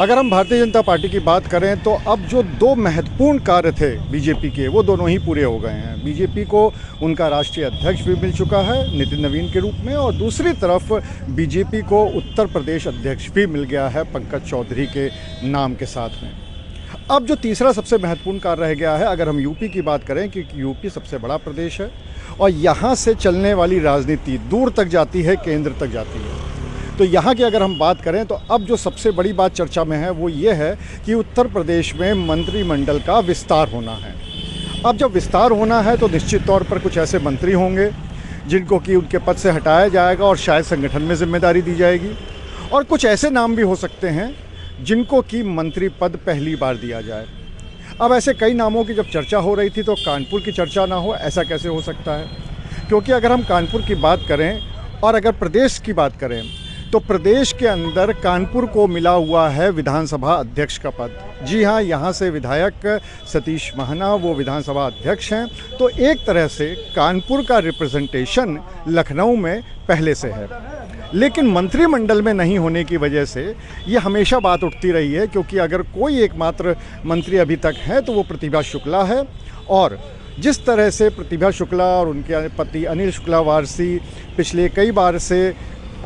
अगर हम भारतीय जनता पार्टी की बात करें तो अब जो दो महत्वपूर्ण कार्य थे बीजेपी के, वो दोनों ही पूरे हो गए हैं। बीजेपी को उनका राष्ट्रीय अध्यक्ष भी मिल चुका है नितिन नवीन के रूप में, और दूसरी तरफ बीजेपी को उत्तर प्रदेश अध्यक्ष भी मिल गया है पंकज चौधरी के नाम के साथ में। अब जो तीसरा सबसे महत्वपूर्ण कार्य रह गया है, अगर हम यूपी की बात करें, क्योंकि यूपी सबसे बड़ा प्रदेश है और यहाँ से चलने वाली राजनीति दूर तक जाती है, केंद्र तक जाती है। तो यहाँ की अगर हम बात करें तो अब जो सबसे बड़ी बात चर्चा में है वो ये है कि उत्तर प्रदेश में मंत्रिमंडल का विस्तार होना है। अब जब विस्तार होना है तो निश्चित तौर पर कुछ ऐसे मंत्री होंगे जिनको कि उनके पद से हटाया जाएगा और शायद संगठन में जिम्मेदारी दी जाएगी, और कुछ ऐसे नाम भी हो सकते हैं जिनको कि मंत्री पद पहली बार दिया जाए। अब ऐसे कई नामों की जब चर्चा हो रही थी तो कानपुर की चर्चा ना हो, ऐसा कैसे हो सकता है? क्योंकि अगर हम कानपुर की बात करें और अगर प्रदेश की बात करें तो प्रदेश के अंदर कानपुर को मिला हुआ है विधानसभा अध्यक्ष का पद। जी हाँ, यहाँ से विधायक सतीश महाना वो विधानसभा अध्यक्ष हैं। तो एक तरह से कानपुर का रिप्रेजेंटेशन लखनऊ में पहले से है, लेकिन मंत्रिमंडल में नहीं होने की वजह से ये हमेशा बात उठती रही है, क्योंकि अगर कोई एकमात्र मंत्री अभी तक है तो वो प्रतिभा शुक्ला है। और जिस तरह से प्रतिभा शुक्ला और उनके पति अनिल शुक्ला वारसी पिछले कई बार से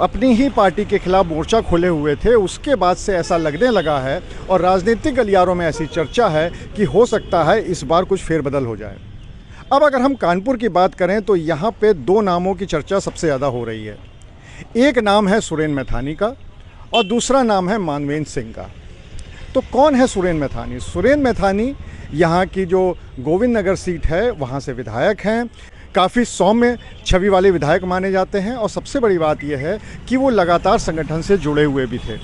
अपनी ही पार्टी के खिलाफ मोर्चा खोले हुए थे, उसके बाद से ऐसा लगने लगा है और राजनीतिक गलियारों में ऐसी चर्चा है कि हो सकता है इस बार कुछ फेरबदल हो जाए। अब अगर हम कानपुर की बात करें तो यहाँ पे दो नामों की चर्चा सबसे ज़्यादा हो रही है। एक नाम है सुरेन मैथानी का और दूसरा नाम है मानवेंद्र सिंह का। तो कौन है सुरेन मैथानी? सुरेन मैथानी यहाँ की जो गोविंद नगर सीट है वहाँ से विधायक हैं, काफ़ी सौम्य छवि वाले विधायक माने जाते हैं, और सबसे बड़ी बात यह है कि वो लगातार संगठन से जुड़े हुए भी थे।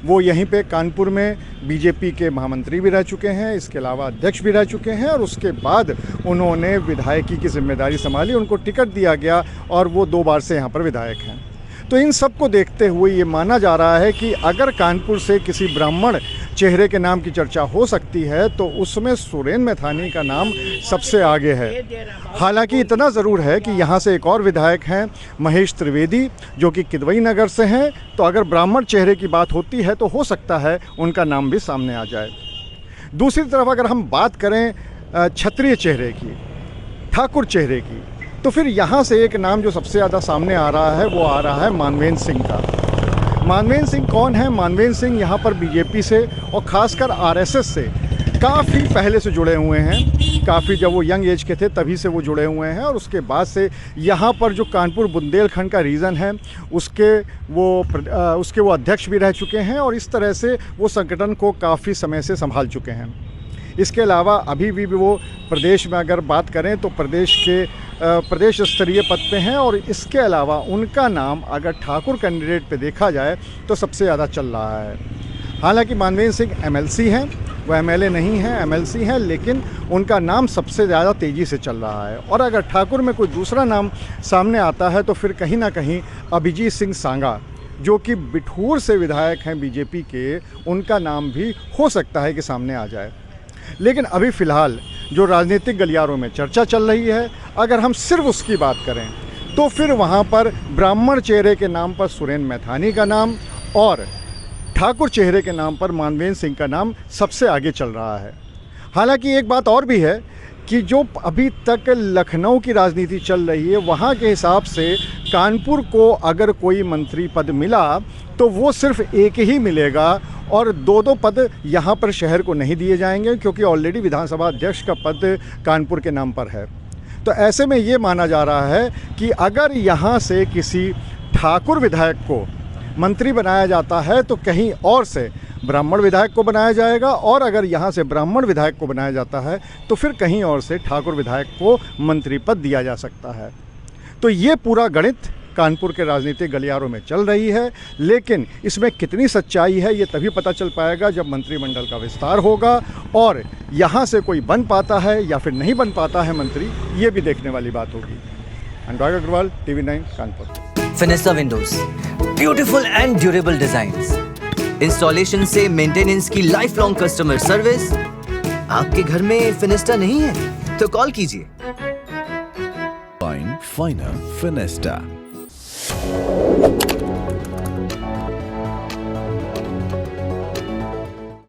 वो यहीं पे कानपुर में बीजेपी के महामंत्री भी रह चुके हैं, इसके अलावा अध्यक्ष भी रह चुके हैं, और उसके बाद उन्होंने विधायकी की जिम्मेदारी संभाली, उनको टिकट दिया गया और वो 2 बार से यहाँ पर विधायक हैं। तो इन सब को देखते हुए ये माना जा रहा है कि अगर कानपुर से किसी ब्राह्मण चेहरे के नाम की चर्चा हो सकती है तो उसमें सुरेन मैथानी का नाम सबसे आगे है। हालांकि इतना ज़रूर है कि यहाँ से एक और विधायक हैं महेश त्रिवेदी, जो कि किदवई नगर से हैं। तो अगर ब्राह्मण चेहरे की बात होती है तो हो सकता है उनका नाम भी सामने आ जाए। दूसरी तरफ अगर हम बात करें क्षत्रिय चेहरे की, ठाकुर चेहरे की, तो फिर यहाँ से एक नाम जो सबसे ज़्यादा सामने आ रहा है वो आ रहा है मानवेंद्र सिंह का। मानवेंद्र सिंह कौन है? मानवेंद्र सिंह यहाँ पर बीजेपी से और ख़ासकर आरएसएस से काफ़ी पहले से जुड़े हुए हैं। काफ़ी जब वो यंग एज के थे तभी से वो जुड़े हुए हैं, और उसके बाद से यहाँ पर जो कानपुर बुंदेलखंड का रीजन है उसके वो अध्यक्ष भी रह चुके हैं, और इस तरह से वो संगठन को काफ़ी समय से संभाल चुके हैं। इसके अलावा अभी भी वो प्रदेश में अगर बात करें तो प्रदेश स्तरीय पद पे हैं, और इसके अलावा उनका नाम अगर ठाकुर कैंडिडेट पे देखा जाए तो सबसे ज़्यादा चल रहा है। हालांकि मानवेंद्र सिंह एमएलसी हैं, वो एमएलए नहीं हैं, एमएलसी हैं, लेकिन उनका नाम सबसे ज़्यादा तेज़ी से चल रहा है। और अगर ठाकुर में कोई दूसरा नाम सामने आता है तो फिर कहीं ना कहीं अभिजीत सिंह सांगा, जो कि बिठूर से विधायक हैं बीजेपी के, उनका नाम भी हो सकता है कि सामने आ जाए। लेकिन अभी फ़िलहाल जो राजनीतिक गलियारों में चर्चा चल रही है, अगर हम सिर्फ उसकी बात करें तो फिर वहाँ पर ब्राह्मण चेहरे के नाम पर सुरेन मैथानी का नाम और ठाकुर चेहरे के नाम पर मानवेंद्र सिंह का नाम सबसे आगे चल रहा है। हालांकि एक बात और भी है कि जो अभी तक लखनऊ की राजनीति चल रही है, वहाँ के हिसाब से कानपुर को अगर कोई मंत्री पद मिला तो वो सिर्फ एक ही मिलेगा, और 2-2 पद यहाँ पर शहर को नहीं दिए जाएंगे, क्योंकि ऑलरेडी विधानसभा अध्यक्ष का पद कानपुर के नाम पर है। तो ऐसे में ये माना जा रहा है कि अगर यहाँ से किसी ठाकुर विधायक को मंत्री बनाया जाता है तो कहीं और से ब्राह्मण विधायक को बनाया जाएगा, और अगर यहाँ से ब्राह्मण विधायक को बनाया जाता है तो फिर कहीं और से ठाकुर विधायक को मंत्री पद दिया जा सकता है। तो ये पूरा गणित कानपुर के राजनीतिक गलियारों में चल रही है, लेकिन इसमें कितनी सच्चाई है ये तभी पता चल पाएगा जब मंत्रिमंडल का विस्तार होगा और यहाँ से कोई बन पाता है या फिर नहीं बन पाता है मंत्री, ये भी देखने वाली बात होगी। Anurag Agarwal, TV9 Kanpur. Fenesta windows, beautiful and durable designs, installation से मेंटेनेंस की लाइफ लॉन्ग कस्टमर सर्विस। आपके घर में फिनिस्टा नहीं है तो कॉल कीजिए। Finer Finesta.